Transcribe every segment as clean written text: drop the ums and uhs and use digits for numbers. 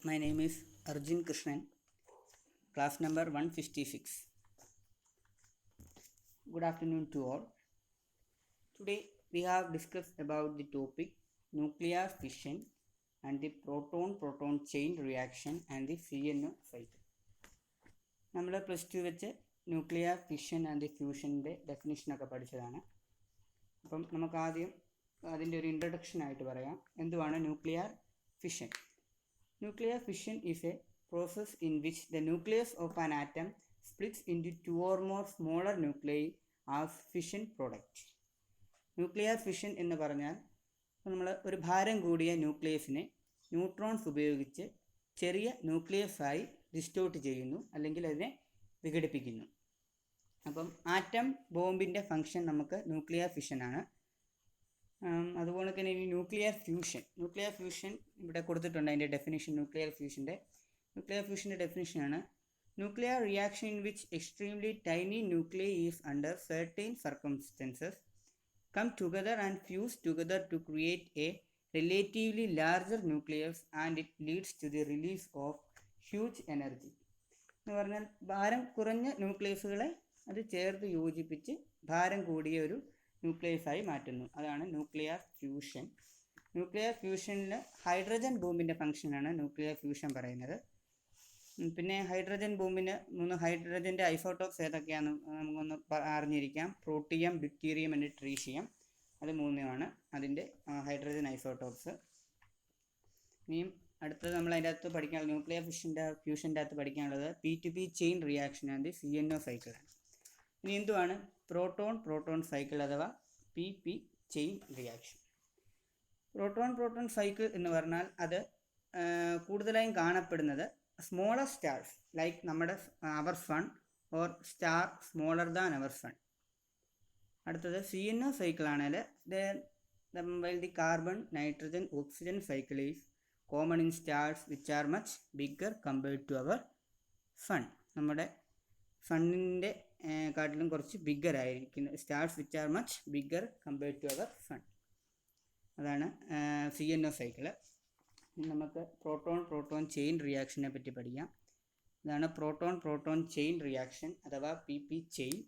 My name is Arjun Krishnan, class number 156. Good afternoon to all. Today we have discussed about the topic nuclear fission and the proton-proton chain reaction and the CNO cycle. നമ്മൾ plus two വെച്ച് nuclear fission and ഫ്യൂഷൻ്റെ ഡെഫിനിഷനൊക്കെ പഠിച്ചതാണ്. അപ്പം നമുക്ക് ആദ്യം അതിൻ്റെ ഒരു ഇൻട്രൊഡക്ഷനായിട്ട് പറയാം. എന്തുവാണ് nuclear fission? Nuclear fission is a process in which the nucleus of an atom splits into two or more smaller nuclei as fission product. Nuclear fission എന്ന് പറഞ്ഞാൽ നമ്മൾ ഒരു ഭാരം കൂടിയ ന്യൂക്ലിയസിനെ ന്യൂട്രോൺസ് ഉപയോഗിച്ച് ചെറിയ ന്യൂക്ലിയസായി ഡിസ്റ്റോർട്ട് ചെയ്യുന്നു, അല്ലെങ്കിൽ അതിനെ വിഘടിപ്പിക്കുന്നു. അപ്പം ആറ്റം ബോംബിൻ്റെ ഫങ്ഷൻ നമുക്ക് ന്യൂക്ലിയർ ഫിഷനാണ്. അതുപോലെ തന്നെ ഈ ന്യൂക്ലിയർ ഫ്യൂഷൻ ഇവിടെ കൊടുത്തിട്ടുണ്ട്. അതിൻ്റെ ഡെഫിനിഷൻ ന്യൂക്ലിയർ ഫ്യൂഷൻ്റെ ഡെഫിനിഷനാണ്: nuclear reaction in which extremely tiny nuclear is under certain circumstances come together and fuse together to create a relatively larger nucleus and it leads to the release of huge energy. എന്ന് പറഞ്ഞാൽ ഭാരം കുറഞ്ഞ ന്യൂക്ലിയസുകളെ അത് ചേർത്ത് യോജിപ്പിച്ച് ഭാരം കൂടിയ ഒരു ന്യൂക്ലിയസായി മാറ്റുന്നു. അതാണ് ന്യൂക്ലിയർ ഫ്യൂഷൻ. ന്യൂക്ലിയർ ഫ്യൂഷനിൽ ഹൈഡ്രജൻ ബോംബിൻ്റെ ഫംഗ്ഷനാണ് ന്യൂക്ലിയർ ഫ്യൂഷൻ പറയുന്നത്. പിന്നെ ഹൈഡ്രജൻ ബോംബിന് 3 ഹൈഡ്രജൻ്റെ ഐസോട്ടോപ്സ് ഏതൊക്കെയാണെന്ന് നമുക്കൊന്ന് അറിഞ്ഞിരിക്കാം. Protium, deuterium and tritium. അത് 3 അതിൻ്റെ ഹൈഡ്രജൻ ഐസോട്ടോപ്സ്. ഇനിയും അടുത്തത് നമ്മൾ അതിൻ്റെ അകത്ത് പഠിക്കാനുള്ളത് ന്യൂക്ലിയർ ഫ്യൂഷൻ്റെ അകത്ത് പഠിക്കാനുള്ളത് P2P chain reaction and CNO സൈക്കിളാണ്. ഇനി എന്തുവാണ് പ്രോട്ടോൺ സൈക്കിൾ അഥവാ PP chain reaction? Proton cycle എന്ന് പറഞ്ഞാൽ അത് കൂടുതലായും കാണപ്പെടുന്നത് സ്മോളർ സ്റ്റാർസ് ലൈക്ക് നമ്മുടെ our sun or star smaller than our sun. അടുത്തത് CNO സൈക്കിൾ ആണെങ്കിൽ the carbon nitrogen oxygen cycle is common in stars which are much bigger compared to our sun. നമ്മുടെ സണ്ണിൻ്റെ കാട്ടിലും കുറച്ച് ബിഗ്ഗർ ആയിരിക്കുന്ന stars which are much bigger compared to our sun. അതാണ് CNO cycle. നമുക്ക് proton chain റിയാക്ഷനെ പറ്റി പഠിക്കാം. ഇതാണ് പ്രോട്ടോൺ ചെയിൻ റിയാക്ഷൻ അഥവാ PP ചെയിൻ.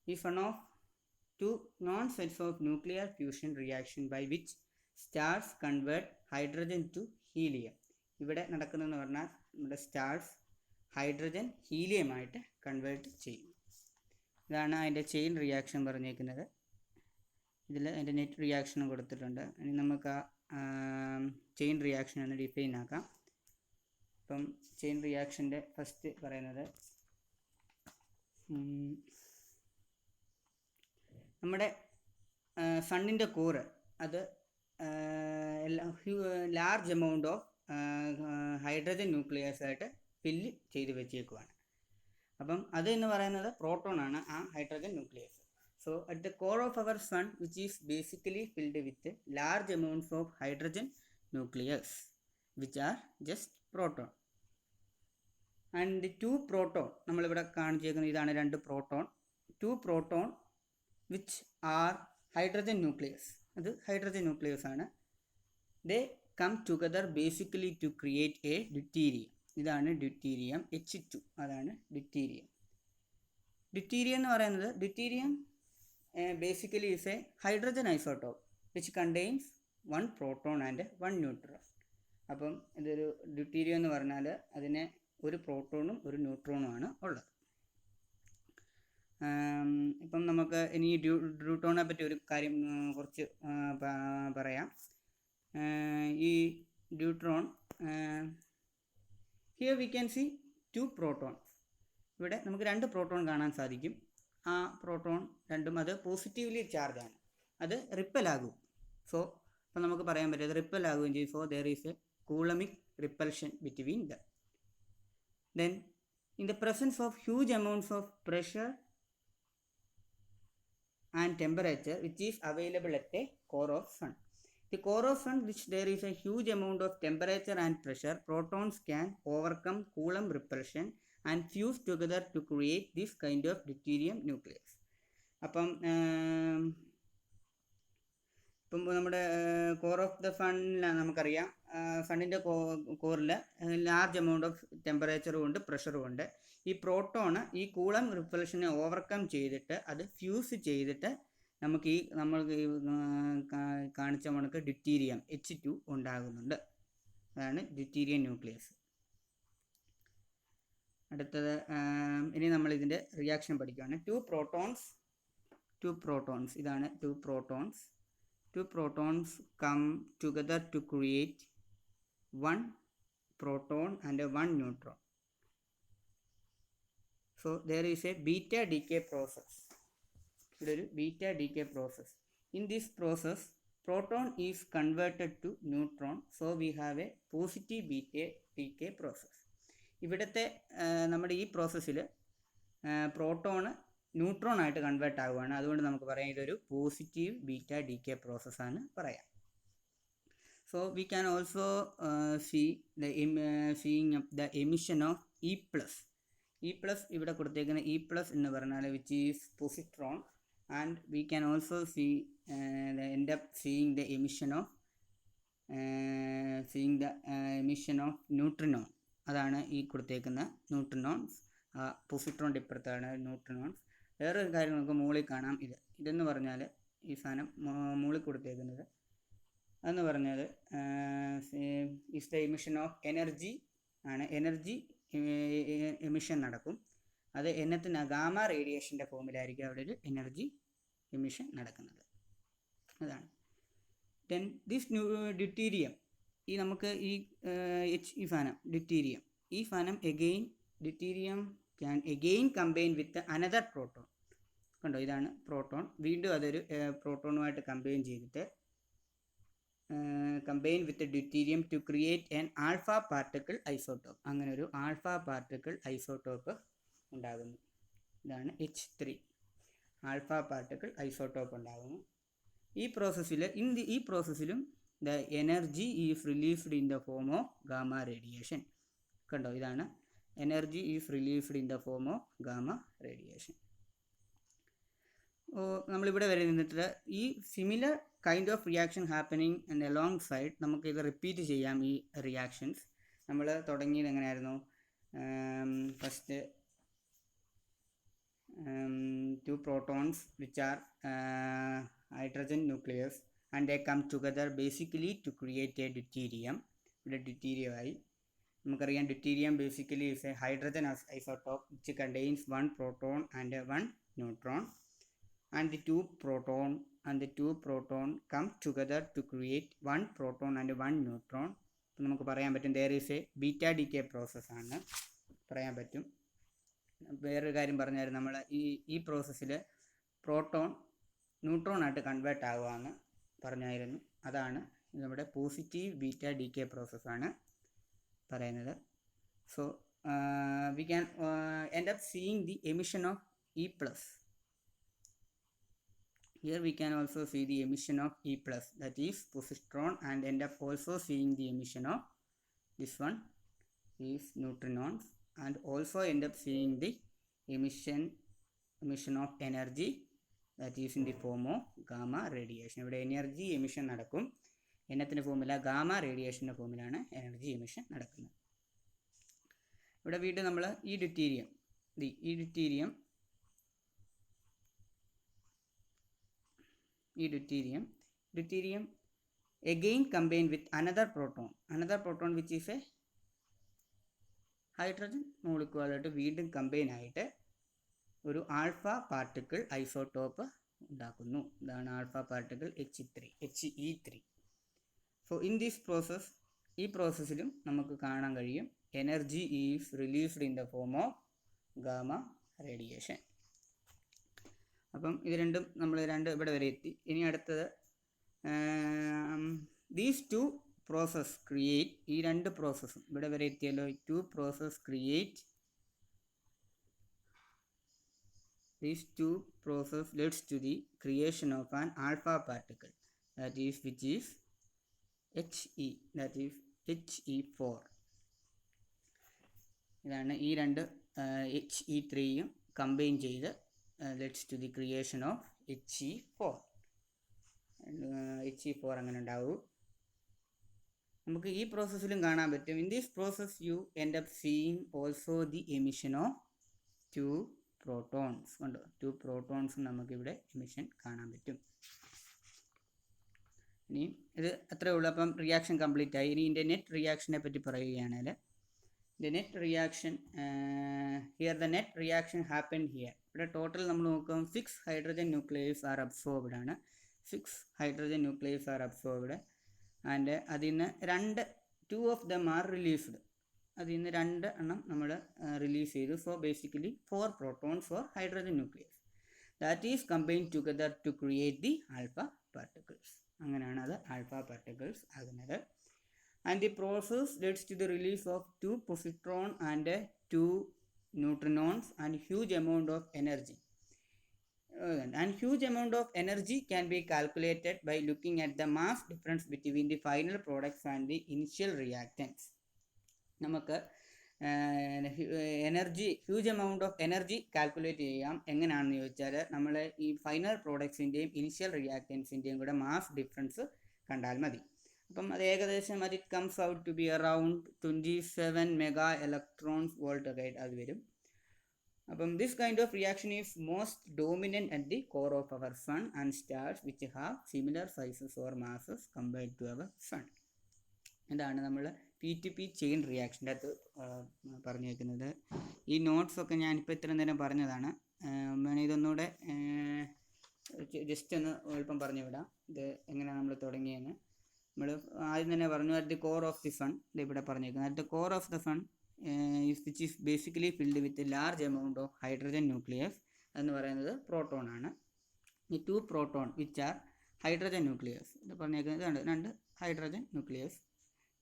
Is one of 2 known sets of nuclear fusion reaction by which stars convert hydrogen to helium. ഇവിടെ നടക്കുന്നതെന്ന് പറഞ്ഞാൽ നമ്മുടെ സ്റ്റാർസ് ഹൈഡ്രജൻ ഹീലിയമായിട്ട് കൺവേർട്ട് ചെയ്യും. ഇതാണ് അതിൻ്റെ ചെയിൻ റിയാക്ഷൻ പറഞ്ഞേക്കുന്നത്. ഇതിൽ അതിൻ്റെ നെറ്റ് റിയാക്ഷനും കൊടുത്തിട്ടുണ്ട്. ഇനി നമുക്ക് ആ ചെയിൻ റിയാക്ഷൻ ഒന്ന് ഡിഫൈൻ ആക്കാം. ഇപ്പം ചെയിൻ റിയാക്ഷൻ്റെ ഫസ്റ്റ് പറയുന്നത് നമ്മുടെ സണ്ണിൻ്റെ കോറ് അത് large amount of hydrogen nucleus ആയിട്ട് ഫില്ല് ചെയ്ത് വെച്ചേക്കുവാണ്. അപ്പം അത് എന്ന് പറയുന്നത് പ്രോട്ടോൺ ആണ്, ആ hydrogen nucleus. So at the core of our sun which is basically filled with large amounts of hydrogen nucleus which are just proton. And 2 proton നമ്മളിവിടെ കാണിച്ചേക്കുന്നത് ഇതാണ് 2 proton. 2 proton which are hydrogen nucleus. അത് hydrogen nucleus ആണ്. They come together basically to create a deuterium. ഇതാണ് deuterium. H2 അതാണ് deuterium. Deuterium എന്ന് പറയുന്നത് deuterium basically is A hydrogen isotope which contains 1 proton and 1 neutron. അപ്പം ഇതൊരു deuterium എന്ന് പറഞ്ഞാൽ അതിന് ഒരു പ്രോട്ടോണും ഒരു ന്യൂട്രോണും ആണ് ഉള്ളത്. ഇപ്പം നമുക്ക് ഇനി ഡ്യൂട്രോണിനെ പറ്റി ഒരു കാര്യം കുറച്ച് പറയാം. ഈ deuteron here we can see 2 proton. ഇവിടെ നമുക്ക് 2 പ്രോട്ടോൺ കാണാൻ സാധിക്കും. ആ പ്രോട്ടോൺ രണ്ടും അത് പോസിറ്റീവ്ലി ചാർജ് ആണ്. അത് റിപ്പൽ ആകും. സോ അപ്പം നമുക്ക് പറയാൻ പറ്റും അത് റിപ്പൽ ആകുകയും ചെയ്യും. So there is a coulombic repulsion between them. Then in the presence of huge amounts of pressure and temperature which is available at the core of sun. The core of sun, which there is a huge amount of temperature and pressure, protons can overcome Coulomb repulsion and fuse together to create this kind of deuterium nucleus. അപ്പം ഇപ്പം നമ്മുടെ core of the ഫണ്ടിലാണ് നമുക്കറിയാം, ഫണ്ടിൻ്റെ കോറിൽ large amount of ടെമ്പറേച്ചറും ഉണ്ട്, പ്രഷറും ഉണ്ട്. ഈ proton ഈ കൂളം റിപ്പൽഷനെ ഓവർകം ചെയ്തിട്ട് അത് ഫ്യൂസ് ചെയ്തിട്ട് നമുക്ക് നമ്മൾക്ക് കാണിച്ച കണക്ക് ഡ്യൂറ്റീരിയം H2 ഉണ്ടാകുന്നുണ്ട്. അതാണ് ഡ്യൂറ്റീരിയം ന്യൂക്ലിയസ്. അടുത്തത് ഇനി നമ്മൾ ഇതിൻ്റെ റിയാക്ഷൻ പഠിക്കുകയാണ്. ടു പ്രോട്ടോൺസ് ഇതാണ് to protons come together to create one proton and one neutron. So there is a beta decay process. Beta decay process. In this process, proton is converted to neutron. So we have a positive beta decay process. ഇവിടുത്തെ നമ്മുടെ ഈ പ്രോസസ്സിൽ proton neutron ആയിട്ട് convert ആവുകയാണ്. അതുകൊണ്ട് നമുക്ക് പറയാം ഇതൊരു പോസിറ്റീവ് ബീറ്റ ഡീകേ പ്രോസസ്സാണ് പറയാം. So we can also seeing the emission of e plus. ഇവിടെ കൊടുത്തേക്കുന്ന ഇ പ്ലസ് എന്ന് പറഞ്ഞാൽ which is positron, and we can also end up seeing the emission of neutrino. അതാണ് ഈ കൊടുത്തേക്കുന്ന ന്യൂട്രിനോൺസ്. പൊസിട്രോണിൻ്റെ ഇപ്പുറത്താണ് ന്യൂട്രിനോൺസ്. വേറൊരു കാര്യം നമുക്ക് മുകളിൽ കാണാം. ഇതെന്ന് പറഞ്ഞാൽ ഈ സാധനം മുകളിൽ കൊടുത്തേക്കുന്നത് അതെന്ന് പറഞ്ഞാൽ is the emission of energy ആണ്. എനർജി എമിഷൻ നടക്കും. അത് എന്നത്തിന് ഗാമ റേഡിയേഷൻ്റെ ഫോമിലായിരിക്കും അവിടെ ഒരു എനർജി എമിഷൻ നടക്കുന്നത്. അതാണ്. ദെൻ ദിസ് ഡ്യൂറ്റീരിയം, ഈ നമുക്ക് ഈ സാധനം ഡ്യൂറ്റീരിയം, ഈ സാധനം deuterium can again combine with another proton. കണ്ടോ, ഇതാണ് പ്രോട്ടോൺ. വീണ്ടും അതൊരു പ്രോട്ടോണുമായിട്ട് കമ്പൈൻ ചെയ്തിട്ട് combine with deuterium to create an alpha particle isotope. അങ്ങനെ ഒരു ആൽഫ പാർട്ടിക്കിൾ ഐസോട്ടോപ്പ് ഉണ്ടാകുന്നു. ഇതാണ് H3. ആൽഫ പാർട്ടിക്കിൾ ഐസോട്ടോപ്പ് ഉണ്ടാകുന്നു. ഈ പ്രോസസ്സിലും the energy is released in the form of gamma radiation. കണ്ടോ, ഇതാണ് energy is released in the form of gamma radiation. നമ്മളിവിടെ വരെ നിന്നിട്ട് ഈ similar kind of reaction happening and alongside നമുക്കിത് റിപ്പീറ്റ് ചെയ്യാം. ഈ റിയാക്ഷൻസ് നമ്മൾ തുടങ്ങിയത് എങ്ങനെയായിരുന്നു? First two protons which are hydrogen nucleus and they come together basically to create a deuterium. ഇവിടെ ഡ്യൂറ്റീരിയമായി. നമുക്കറിയാം deuterium basically is a hydrogen isotope which contains one proton and one neutron, and the two proton come together to create one proton and one neutron. നമുക്ക് പറയാൻ പറ്റും there is a beta decay process ആണ് പറയാൻ പറ്റും. വേറൊരു കാര്യം പറഞ്ഞായിരുന്നു, നമ്മൾ ഈ പ്രോസസ്സിൽ പ്രോട്ടോൺ ന്യൂട്രോൺ ആയിട്ട് കൺവേർട്ട് ആവുകയെന്ന് പറഞ്ഞായിരുന്നു. അതാണ് നമ്മുടെ പോസിറ്റീവ് ബീറ്റ ഡീകേ പ്രോസസ്സാണ് പറയുന്നത്. So we can end up seeing the emission of e plus. Here we can also see the emission of E plus, that is positron, and end up also seeing the emission of this one is neutrons, and also end up seeing the emission of energy, that is in the form of gamma radiation. ഇവിടെ energy emission നടക്കും. എന്നത്തിൻ്റെ ഫോമില? Gamma റേഡിയേഷൻ്റെ ഫോമിലാണ് energy emission നടക്കുന്നത്. ഇവിടെ വീണ്ടും നമ്മൾ ഈ deuterium again combine with another proton which is a hydrogen molecule ആയിട്ട് വീണ്ടും കമ്പൈൻ ആയിട്ട് ഒരു ആൽഫ പാർട്ടിക്കിൾ ഐസോട്ടോപ്പ് ഉണ്ടാക്കുന്നു. ഇതാണ് alpha particle He3. So in this process, ഈ പ്രോസസ്സിലും നമുക്ക് കാണാൻ കഴിയും energy is released in the form of gamma radiation. അപ്പം ഇത് രണ്ടും നമ്മൾ ഇവിടെ വരെ എത്തി. ഇനി അടുത്തത് ദീസ് ടു പ്രോസസ് ക്രിയേറ്റ്, ഈ രണ്ട് പ്രോസസ്സും ഇവിടെ വരെ എത്തിയല്ലോ. Two process create, these two process leads to the creation of an alpha particle, which is He, that is He4. ഇതാണ് ഈ രണ്ട് He3യും കമ്പൈൻ ചെയ്ത് leads to the creation of He4. HE4 അങ്ങനെ ഉണ്ടാവും. നമുക്ക് ഈ പ്രോസസ്സിലും കാണാൻ പറ്റും. In this process you end up seeing also the emission of 2 protons. കണ്ടോ, 2 പ്രോട്ടോൺസും നമുക്കിവിടെ എമിഷൻ കാണാൻ പറ്റും. ഇനി ഇത് അത്രേ ഉള്ളൂ. അപ്പം റിയാക്ഷൻ കംപ്ലീറ്റ് ആയി. ഇനി ഇതിൻ്റെ നെറ്റ് റിയാക്ഷനെ പറ്റി പറയുകയാണെങ്കിൽ the net reaction here the net reaction happened here. ഇവിടെ ടോട്ടൽ നമ്മൾ നോക്കാം 6 ഹൈഡ്രജൻ ന്യൂക്ലിയസ് ആർ അബ്സോർബ്ഡ് ആണ്. 6 hydrogen nucleus are absorbed and അതിൽ നിന്ന് 2 ഓഫ് ദം ആർ റിലീസ്ഡ്. അതിൽ നിന്ന് 2 എണ്ണം നമ്മൾ റിലീസ് ചെയ്തു. So basically 4 protons four hydrogen nucleus that is combined together to create the alpha particles. അങ്ങനെയാണ് അത് ആൽഫ പാർട്ടിക്കിൾസ് ആകുന്നത്. And the process leads to the release of 2 positron and 2 neutrons and huge amount of energy. And huge amount of energy can be calculated by looking at the mass difference between the final products and the initial reactants. നമുക്ക് huge amount of energy calculate ചെയ്യാം. എങ്ങനെയാണെന്ന് ചോദിച്ചാൽ നമ്മൾ ഈ final പ്രോഡക്ട്സിൻ്റെയും initial റിയാക്റ്റൻസിൻ്റെയും കൂടെ mass difference കണ്ടാൽ മതി. അപ്പം അത് ഏകദേശം അത് it comes out to be around 27 mega electrons volt ഒക്കെ അത് വരും. അപ്പം this kind of reaction is most dominant at the core of our sun and stars which have similar sizes or masses compared to our sun. ഇതാണ് നമ്മൾ P2P chain റിയാക്ഷൻ്റെ അകത്ത് പറഞ്ഞേക്കുന്നത്. ഈ നോട്ട്സൊക്കെ ഞാനിപ്പോൾ ഇത്ര നേരം പറഞ്ഞതാണ്. ഇതൊന്നുകൂടെ ജസ്റ്റ് ഒന്ന് എളുപ്പം പറഞ്ഞു വിടാം ഇത് എങ്ങനെയാണ് നമ്മൾ തുടങ്ങിയെന്ന്. നമ്മൾ ആദ്യം തന്നെ പറഞ്ഞു at the core of the sun. ഇത് ഇവിടെ പറഞ്ഞേക്കുന്നത് at the core of the sun which is basically filled with large amount of hydrogen nucleus എന്ന് പറയുന്നത് പ്രോട്ടോൺ ആണ്. ഈ 2 proton which are hydrogen nucleus. ഇത് പറഞ്ഞേക്കുന്നത് 2 hydrogen nucleus.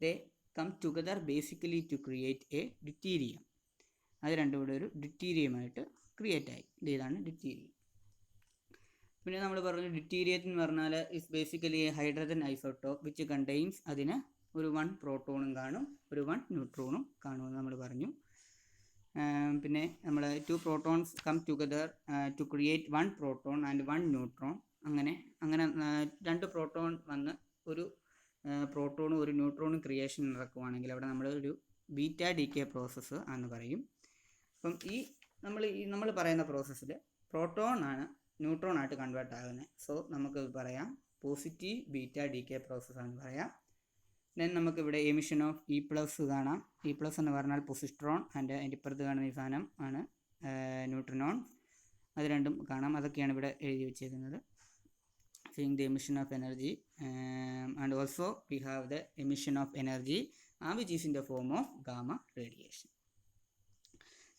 They come together basically to create a deuterium. അത് രണ്ടും കൂടെ ഒരു ഡ്യൂറ്റീരിയമായിട്ട് ക്രിയേറ്റ് ആയി. ഇതാണ് ഡ്യൂറ്റീരിയം. പിന്നെ നമ്മൾ പറഞ്ഞു ഡ്യൂറ്റീരിയം എന്ന് പറഞ്ഞാൽ is basically A hydrogen isotope which contains അതിന് ഒരു 1 പ്രോട്ടോണും കാണും, ഒരു 1 ന്യൂട്രോണും കാണുമെന്ന് നമ്മൾ പറഞ്ഞു. പിന്നെ നമ്മൾ 2 protons come together to create 1 proton and 1 neutron. അങ്ങനെ 2 പ്രോട്ടോൺ വന്ന് ഒരു പ്രോട്ടോണും ഒരു ന്യൂട്രോണും ക്രിയേഷൻ നടക്കുവാണെങ്കിൽ അവിടെ നമ്മൾ ഒരു ബീറ്റ ഡീകെ പ്രോസസ്സ് എന്ന് പറയും. അപ്പം നമ്മൾ പറയുന്ന പ്രോസസ്സിൽ പ്രോട്ടോൺ ആണ് ന്യൂട്രോൺ ആയിട്ട് കൺവേർട്ട് ആകുന്നത്. സോ നമുക്ക് പറയാം പോസിറ്റീവ് ബീറ്റ ഡീകെ പ്രോസസ്സ് എന്ന് പറയാം. ദെൻ നമുക്കിവിടെ എമിഷൻ ഓഫ് E+ കാണാം. E+ എന്ന് പറഞ്ഞാൽ പൊസിട്രോൺ ആൻഡ് അതിൻ്റെ ഇപ്പുറത്ത് കാണുന്ന ഈ സാധനം ആണ് ന്യൂട്രിനോൺ. അത് രണ്ടും കാണാം. അതൊക്കെയാണ് ഇവിടെ എഴുതി വെച്ചേക്കുന്നത്. seeing the emission of energy and also we have the emission of energy which is in the form of gamma radiation.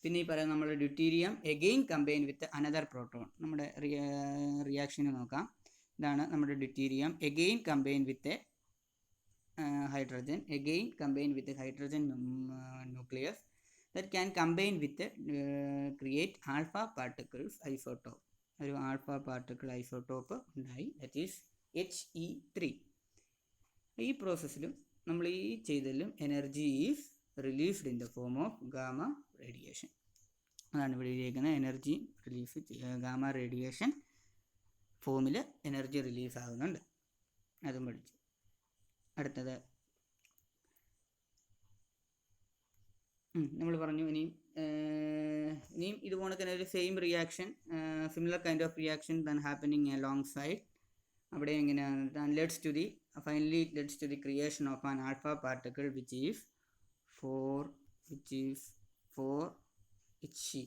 പിന്നെ ഈ പറയുന്ന നമ്മുടെ deuterium again combine with another proton. നമ്മുടെ റിയാക്ഷന് നോക്കാം. ഇതാണ് നമ്മുടെ deuterium again combine with hydrogen nucleus that can combine with create alpha particles isotope. ഒരു ആൽഫ പാർട്ടിക്കിൾ ഐസോട്ടോപ്പ് ഉണ്ടായി, ദാറ്റ് ഈസ് He3. ഈ പ്രോസസ്സിലും നമ്മൾ ഈ ചെയ്തതിലും energy is released in the form of gamma radiation. അതാണ് ഇവിടെ എഴുതിയിരിക്കുന്നത്. എനർജി റിലീസ് ഗാമ റേഡിയേഷൻ ഫോമിൽ എനർജി റിലീസ് ആകുന്നുണ്ട്. അതും പഠിച്ചു. അടുത്തത് നമ്മൾ പറഞ്ഞു ഇനിയും ഇതുപോലെ തന്നെ ഒരു same reaction, similar kind of reaction than happening alongside. അവിടെ എങ്ങനെയാണ് leads to the creation of an alpha particle which is 4He.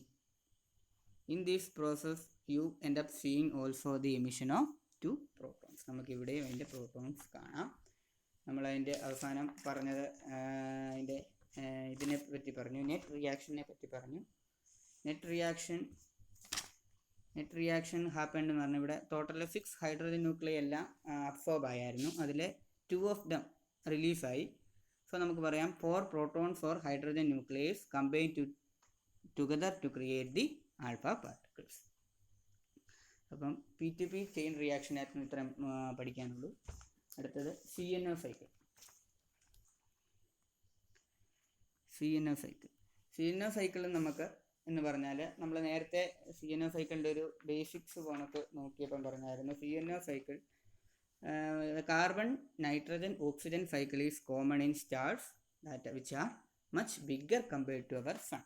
In this process you end up seeing also the emission of 2 protons. നമുക്കിവിടെയും അതിൻ്റെ protons കാണാം. നമ്മളതിൻ്റെ അവസാനം പറഞ്ഞത് അതിൻ്റെ ഇതിനെ പറ്റി പറഞ്ഞു, നെറ്റ് റിയാക്ഷനെ പറ്റി പറഞ്ഞു. നെറ്റ് റിയാക്ഷൻ ഹാപ്പൻഡ് എന്ന് പറഞ്ഞാൽ ഇവിടെ ടോട്ടൽ 6 ഹൈഡ്രജൻ ന്യൂക്ലിയ എല്ലാം അബ്സോർബ് ആയിരുന്നു. അതിൽ 2 ഓഫ് ദം റിലീസായി. സോ നമുക്ക് പറയാം 4 proton four hydrogen nucleus combine together to create the alpha particles. അപ്പം P2P ചെയിൻ റിയാക്ഷനായിരുന്നു ഇത്രയും പഠിക്കാനുള്ളൂ. അടുത്തത് CNO സൈക്കിൾ. CNO സൈക്കിളിൽ നമുക്ക് എന്ന് പറഞ്ഞാൽ നമ്മൾ നേരത്തെ CNO സൈക്കിളിൻ്റെ ഒരു ബേസിക്സ് കണക്ക് നോക്കിയപ്പം പറഞ്ഞായിരുന്നു. CNO cycle The carbon nitrogen oxygen cycle is common in stars that which are much bigger compared to our sun.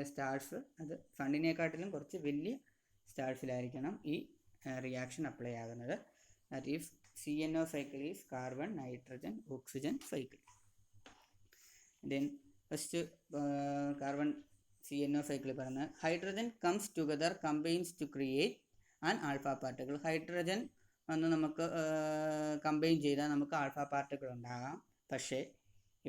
Stars അത് സണ്ണിനെക്കാട്ടിലും കുറച്ച് വലിയ സ്റ്റാർസിലായിരിക്കണം ഈ റിയാക്ഷൻ അപ്ലൈ ആകുന്നത്. That is CNO cycle is carbon nitrogen oxygen cycle. Then first carbon CNO cycle പറഞ്ഞാൽ hydrogen comes together combines to create an alpha particle. Hydrogen വന്ന് നമുക്ക് കമ്പൈൻ ചെയ്താൽ നമുക്ക് ആൽഫ പാർട്ടിക്കിൾ ഉണ്ടാകാം. പക്ഷേ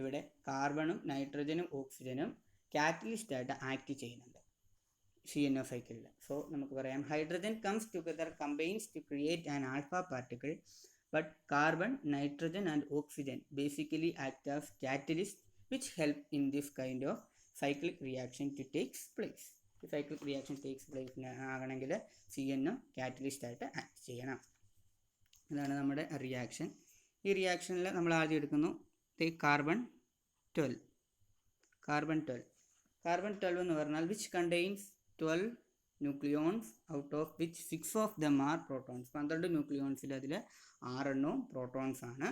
ഇവിടെ കാർബണും നൈട്രജനും ഓക്സിജനും കാറ്റലിസ്റ്റായിട്ട് ആക്ട് ചെയ്യുന്നുണ്ട് CNO സൈക്കിളിൽ. സോ നമുക്ക് പറയാം hydrogen comes together combines to create an alpha particle but carbon nitrogen and oxygen basically act as catalyst which help in this kind of cyclic reaction to takes place. Cyclic reaction takes place ആകണമെങ്കിൽ CNO കാറ്റലിസ്റ്റായിട്ട് act ചെയ്യണം. ഇതാണ് നമ്മുടെ reaction. ഈ റിയാക്ഷനിൽ നമ്മൾ ആദ്യം എടുക്കുന്നു carbon 12. Carbon 12 എന്ന് പറഞ്ഞാൽ which contains 12 nucleons out of which 6 of them are protons. 12 ന്യൂക്ലിയോൺസിൽ അതിൽ 6 എണ്ണവും പ്രോട്ടോൺസ് ആണ്.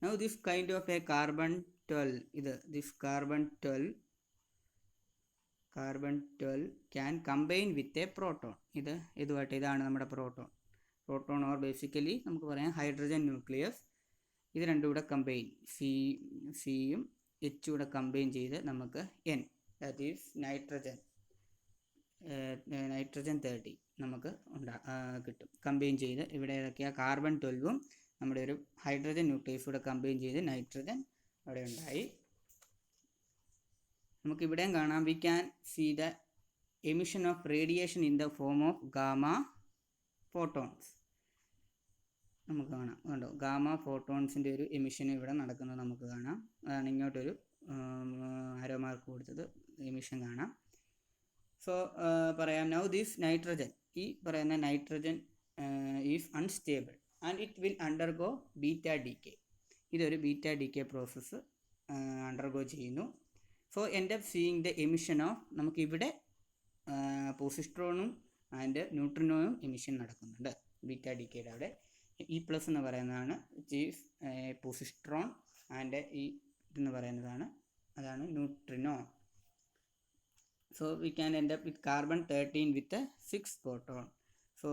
Now this kind of a carbon 12 this carbon 12 can combine with a proton. ഇതാണ് നമ്മുടെ പ്രോട്ടോൺ ഓർ ബേസിക്കലി നമുക്ക് പറയാം ഹൈഡ്രജൻ ന്യൂക്ലിയസ്. ഇത് രണ്ടും കൂടെ കമ്പൈൻ സിയും എച്ചും കൂടെ കമ്പൈൻ ചെയ്ത് നമുക്ക് N ദാറ്റ് ഈസ് നൈട്രജൻ 30 നമുക്ക് കിട്ടും. കമ്പൈൻ ചെയ്ത് ഇവിടെ ഏതൊക്കെയാണ് കാർബൺ 12ഉം നമ്മുടെ ഒരു ഹൈഡ്രജൻ ന്യൂക്ലിയസ് കൂടെ കമ്പൈൻ ചെയ്ത് നൈട്രജൻ അവിടെ ഉണ്ടായി. നമുക്കിവിടെയും കാണാം we can see the emission of radiation in the form of gamma photons. നമുക്ക് കാണാം കണ്ടോ ഗാമ ഫോട്ടോൺസിൻ്റെ ഒരു എമിഷൻ ഇവിടെ നടക്കുന്നത് നമുക്ക് കാണാം. അതാണ് ഇങ്ങോട്ടൊരു ആരോ മാർക്ക് കൊടുത്തത് എമിഷൻ കാണാം. സോ പറയാം നൗ ദിസ് നൈട്രജൻ ഈ പറയുന്ന nitrogen is unstable and it will undergo beta decay. ഇതൊരു ബീറ്റ ഡീകെ പ്രോസസ്സ് അണ്ടർഗോ ചെയ്യുന്നു. So end up seeing the emission of നമുക്കിവിടെ പോസിട്രോണും ആൻഡ് ന്യൂട്രിനോയും എമിഷൻ നടക്കുന്നുണ്ട് ബീറ്റ ഡീകെയുടെ അവിടെ. E+ എന്ന് പറയുന്നതാണ് ഈസ് പോസിട്രോൺ ആൻഡ് ഈ എന്ന് പറയുന്നതാണ് അതാണ് neutrino. So we can end up with carbon 13 with 6 proton. So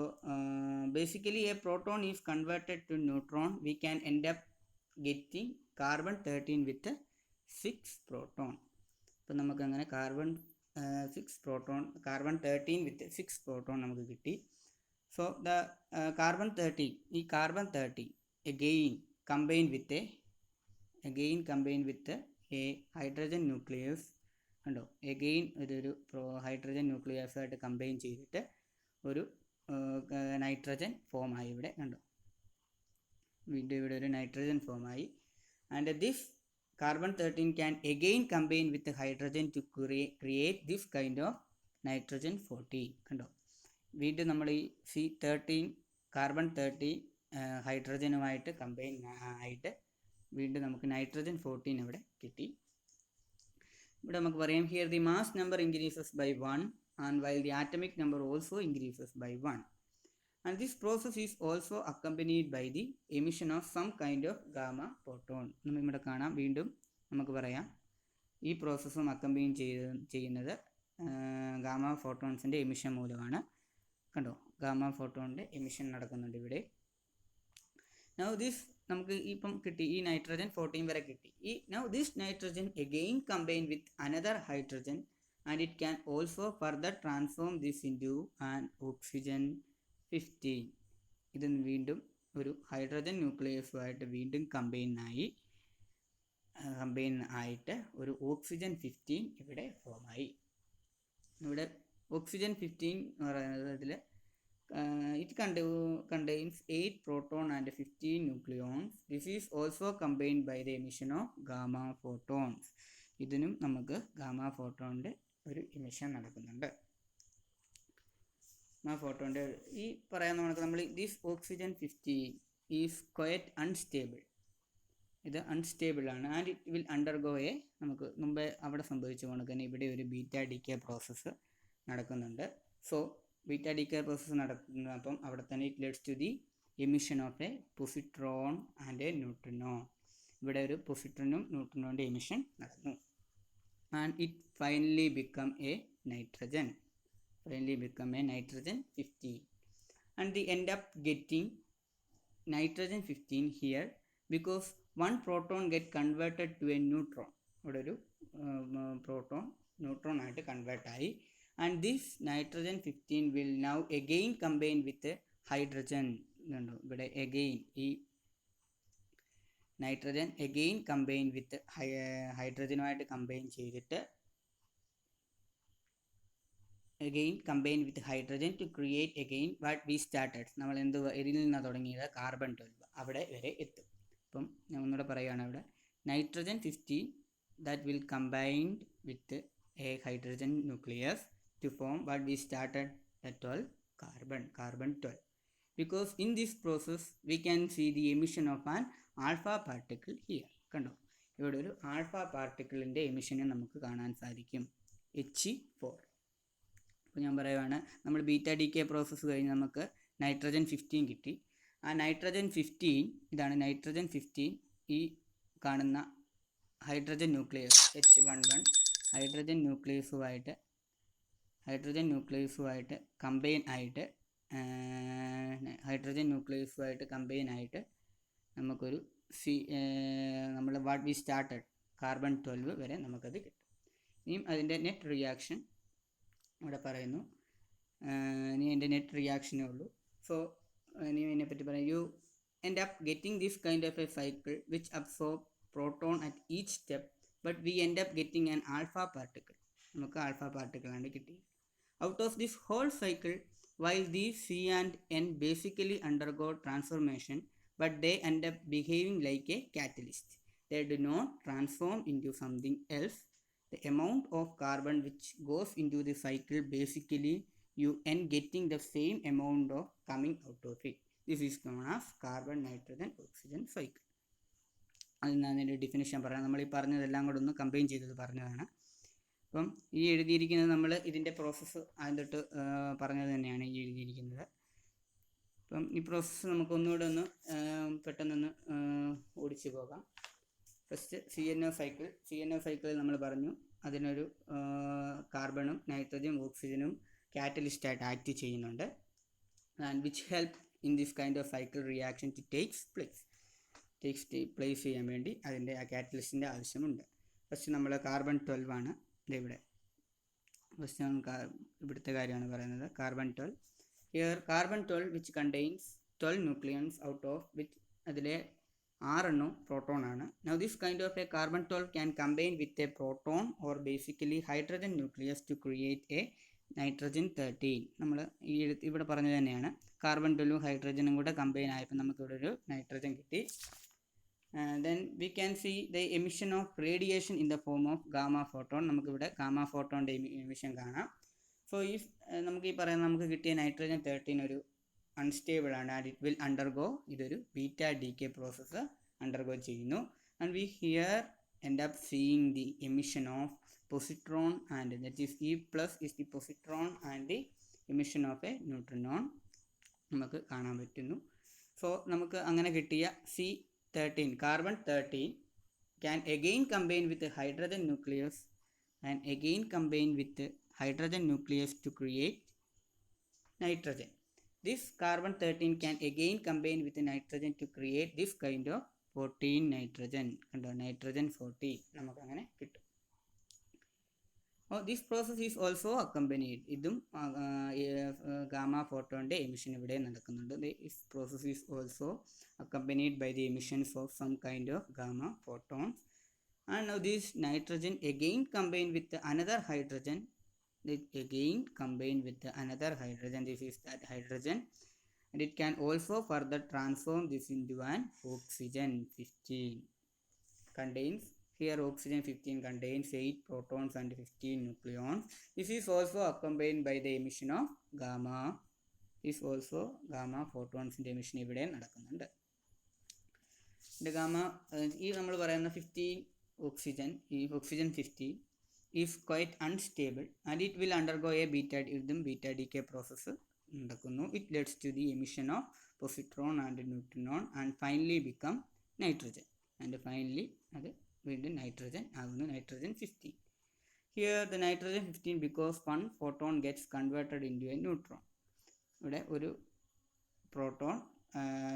basically a proton is converted to neutron. We can end up getting carbon 13 with 6 proton. അപ്പോൾ നമുക്ക് അങ്ങനെ കാർബൺ 13 with 6 proton നമുക്ക് കിട്ടി. So the carbon 13 ഈ carbon 13 again combined with a hydrogen nucleus. കണ്ടോ again ഇതൊരു hydrogen nucleus ആയിട്ട് combine ചെയ്തിട്ട് ഒരു നൈട്രജൻ ഫോമായി. ഇവിടെ കണ്ടോ വീണ്ടും ഇവിടെ ഒരു നൈട്രജൻ ഫോമായി. And this carbon 13 can again combine with hydrogen to create this kind of nitrogen 14. കണ്ടോ വീണ്ടും നമ്മൾ ഈ കാർബൺ 13 ഹൈഡ്രജനുമായിട്ട് കമ്പൈൻ ആയിട്ട് വീണ്ടും നമുക്ക് നൈട്രജൻ 14 ഇവിടെ കിട്ടി. ഇവിടെ നമുക്ക് പറയാം here the mass number increases by 1 and while the atomic number also increases by 1, and this process is also accompanied by the emission of some kind of gamma photon. നമ്മൾ ഇവിടെ കാണാം വീണ്ടും നമുക്ക് പറയാം ഈ പ്രോസസ്സും അക്കമ്പൈൻ ചെയ്യുന്നത് ഗാമ ഫോട്ടോൺസിൻ്റെ എമിഷൻ മൂലമാണ്. കണ്ടോ ഗാമ ഫോട്ടോണിൻ്റെ എമിഷൻ നടക്കുന്നുണ്ട് ഇവിടെ. നൗ ദിസ് നമുക്ക് ഇപ്പം കിട്ടി ഈ നൈട്രജൻ 14 വരെ കിട്ടി. Now this nitrogen again combine with another hydrogen and it can also further transform this into an oxygen 15. ഇത് വീണ്ടും ഒരു ഹൈഡ്രജൻ ന്യൂക്ലിയസുമായിട്ട് വീണ്ടും കമ്പൈൻ ആയിട്ട് ഒരു ഓക്സിജൻ 15 ഇവിടെ ഫോമായി. ഇവിടെ ഓക്സിജൻ 15 എന്ന് പറയുന്നത് ഇതിൽ it contains 8 proton and 15 nucleons. This is also combined by the emission of gamma photons. ഇതിനും നമുക്ക് ഗാമ ഫോട്ടോണിൻ്റെ ഒരു എമിഷൻ നടക്കുന്നുണ്ട്. ആ ഫോട്ടോൻ്റെ ഈ പറയാൻ നമ്മൾ this oxygen 15 is quite unstable. ഇത് അൺസ്റ്റേബിൾ ആണ് ആൻഡ് ഇറ്റ് വിൽ അണ്ടർഗോ നമുക്ക് മുമ്പേ അവിടെ സംഭവിച്ച കണക്ക് തന്നെ ഇവിടെ ഒരു ബീറ്റ ഡീകെ പ്രോസസ്സ് നടക്കുന്നുണ്ട്. സോ ബീറ്റ ഡീകെ പ്രോസസ്സ് നടക്കുന്ന അപ്പം അവിടെ തന്നെ it leads to the emission of a positron and a neutrino. ഇവിടെ ഒരു പൊസിട്രോണും ന്യൂട്രിനോന്റെ എമിഷൻ നടന്നു. And it finally become a nitrogen. 15. And they end up getting nitrogen 15 here because one proton get converted to a neutron. ഇവിടെ ഒരു proton neutron ആയിട്ട് convert ആയി. And this nitrogen 15 will now again combine with hydrogen. ഇവിടെ again ഈ nitrogen again combine with ഹൈഡ്രജനുമായിട്ട് combine ചെയ്തിട്ട് again combine with hydrogen to create again what we started. നമ്മൾ ഇതിൽ നിന്നാണ് തുടങ്ങിയത്, കാർബൺ 12 അവിടെ വരെ എത്തും. അപ്പം ഞാൻ ഒന്നുകൂടെ പറയുകയാണ്, ഇവിടെ nitrogen 15 that will combine with a hydrogen nucleus to form what we started at 12, carbon 12. Because in this process we can see the emission of an alpha particle here. കണ്ടോ, ഇവിടെ ഒരു ആൽഫ പാർട്ടിക്കിളിൻ്റെ എമിഷനെ നമുക്ക് കാണാൻ സാധിക്കും, He4. അപ്പോൾ ഞാൻ പറയുവാണ്, നമ്മൾ ബീറ്റ ഡി കെ പ്രോസസ്സ് കഴിഞ്ഞ് നമുക്ക് നൈട്രജൻ 15 കിട്ടി. ആ നൈട്രജൻ 15 ഇതാണ് നൈട്രജൻ 15, ഈ കാണുന്ന ഹൈഡ്രജൻ ന്യൂക്ലിയസ് H11 ഹൈഡ്രജൻ ന്യൂക്ലിയസുമായിട്ട് കമ്പൈൻ ആയിട്ട് നമുക്കൊരു നമ്മൾ വാട്ട് വി സ്റ്റാർട്ടഡ് കാർബൺ 12 വരെ നമുക്കത് കിട്ടും. ഇനിയും അതിൻ്റെ നെറ്റ് റിയാക്ഷൻ ഇവിടെ പറയുന്നു. ഇനി എൻ്റെ നെറ്റ് റിയാക്ഷനേ ഉള്ളൂ. സോ ഇനി ഇതിനെപ്പറ്റി പറയാം. You end up getting this kind of a cycle which absorb proton at each step, but we end up getting an alpha particle. നമുക്ക് ആൽഫ പാർട്ടിക്കിളാണ് കിട്ടിയത്. Out of this whole cycle, while these C and N basically undergo transformation, but they end up behaving like a catalyst. They do not transform into something else. The amount of carbon which goes into the cycle, basically you end getting the same amount of coming out of it. This is known as carbon nitrogen oxygen cycle. അതിൻ്റെ definition പറയാം. നമ്മൾ ഈ പറഞ്ഞതെല്ലാം കൂടെ ഒന്ന് combine ചെയ്തത് പറഞ്ഞതാണ്. അപ്പം ഈ എഴുതിയിരിക്കുന്നത് നമ്മൾ ഇതിൻ്റെ പ്രോസസ്സ് ആദ്യം തൊട്ട് പറഞ്ഞത് തന്നെയാണ് ഈ എഴുതിയിരിക്കുന്നത്. അപ്പം ഈ പ്രോസസ്സ് നമുക്കൊന്നുകൂടെ ഒന്ന് പെട്ടെന്നൊന്ന് ഓടിച്ചു പോകാം. ഫസ്റ്റ് CNO സൈക്കിൾ നമ്മൾ പറഞ്ഞു, അതിനൊരു കാർബണും നൈട്രജനും ഓക്സിജനും കാറ്റലിസ്റ്റായിട്ട് ആക്ട് ചെയ്യുന്നുണ്ട്. And which help in this kind of cycle reaction to takes place ചെയ്യാൻ വേണ്ടി അതിൻ്റെ ആ കാറ്റലിസ്റ്റിൻ്റെ ആവശ്യമുണ്ട്. ഫസ്റ്റ് നമ്മൾ കാർബൺ 12 ആണ് ഇവിടെ. ഫസ്റ്റ് നമുക്ക് ഇവിടുത്തെ കാര്യമാണ് പറയുന്നത്. Carbon 12 here carbon 12 which contains 12 nucleons out of which അതിലെ 6 പ്രോട്ടോൺ ആണ്. Now this kind of a carbon 12 can combine with a proton or basically hydrogen nucleus to create a nitrogen 13. നമ്മൾ ഈ ഇവിടെ പറഞ്ഞത് തന്നെയാണ്, കാർബൺ 12 ഹൈഡ്രജനും കൂടെ കമ്പൈൻ ആയപ്പോൾ നമുക്കിവിടെ ഒരു നൈട്രജൻ കിട്ടി. Then we can see the emission of radiation in the form of gamma photon. നമുക്കിവിടെ ഗാമ ഫോട്ടോണിൻ്റെ എമിഷൻ കാണാം. സോ ഈ നമുക്ക് ഈ പറയുന്ന നമുക്ക് കിട്ടിയ നൈട്രജൻ 13 ഒരു അൺസ്റ്റേബിൾ ആണ്. ആൻഡ് ഇറ്റ് വിൽ അണ്ടർഗോ, ഇതൊരു beta decay process undergo ചെയ്യുന്നു. And we here end up seeing the emission of positron and that is e plus is the positron and the emission of a neutrino നമുക്ക് കാണാൻ പറ്റുന്നു. So നമുക്ക് അങ്ങനെ കിട്ടിയ C13 carbon 13 can again combine with a hydrogen nucleus and again combine with the hydrogen nucleus to create nitrogen. This carbon 13 can again combine with the nitrogen to create this kind of 14 nitrogen. കണ്ടോ, nitrogen 14 നമുക്ക് അങ്ങനെ കിട്ടും. this process is also accompanied, ഇതും gamma ഫോട്ടോണിൻ്റെ emission ഇവിടെ നടക്കുന്നുണ്ട്. this process is also accompanied by the emissions of some kind of gamma photons. And now this nitrogen again combined with another hydrogen. This is that hydrogen, and it can also further transform this into an oxygen 15. Contains here oxygen 15 contains 8 protons and 15 nucleons. This is also accompanied by the emission of gamma. This also gamma photons emission ഇവിടെ നടക്കുന്നുണ്ട്. Gamma ഈ നമ്മൾ പറയുന്ന 15 oxygen, ഈ oxygen 15 is quite unstable and it will undergo a beta decay process നടക്കുന്നു. It leads to the emission of positron and neutron and finally become nitrogen. And finally അത് വീണ്ടും nitrogen ആകുന്നു, nitrogen 15. Here the nitrogen 15 because one photon gets converted into a neutron. ഇവിടെ ഒരു proton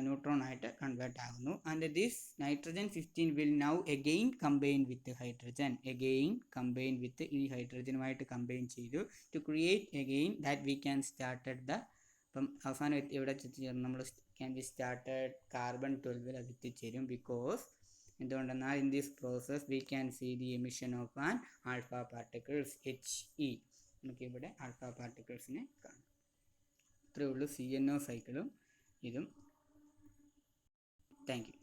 neutron ആയിട്ട് convert ആകുന്നു. And this nitrogen 15 will now again combine with hydrogen. ഈ ഹൈഡ്രജനുമായിട്ട് combine ചെയ്തു to create again that we can started the അപ്പം അവസാനം എവിടെ എത്തിച്ചേരും നമ്മൾ can be started carbon 12 അത് എത്തിച്ചേരും because എന്തുകൊണ്ടെന്നാൽ in this process we can see the emission of an alpha particles He. നമുക്ക് ഇവിടെ ആൽഫ പാർട്ടിക്കിൾസിനെ കാണാം. ഇത്രയേ ഉള്ളൂ CNO സൈക്കിളും ഇതും. Thank you.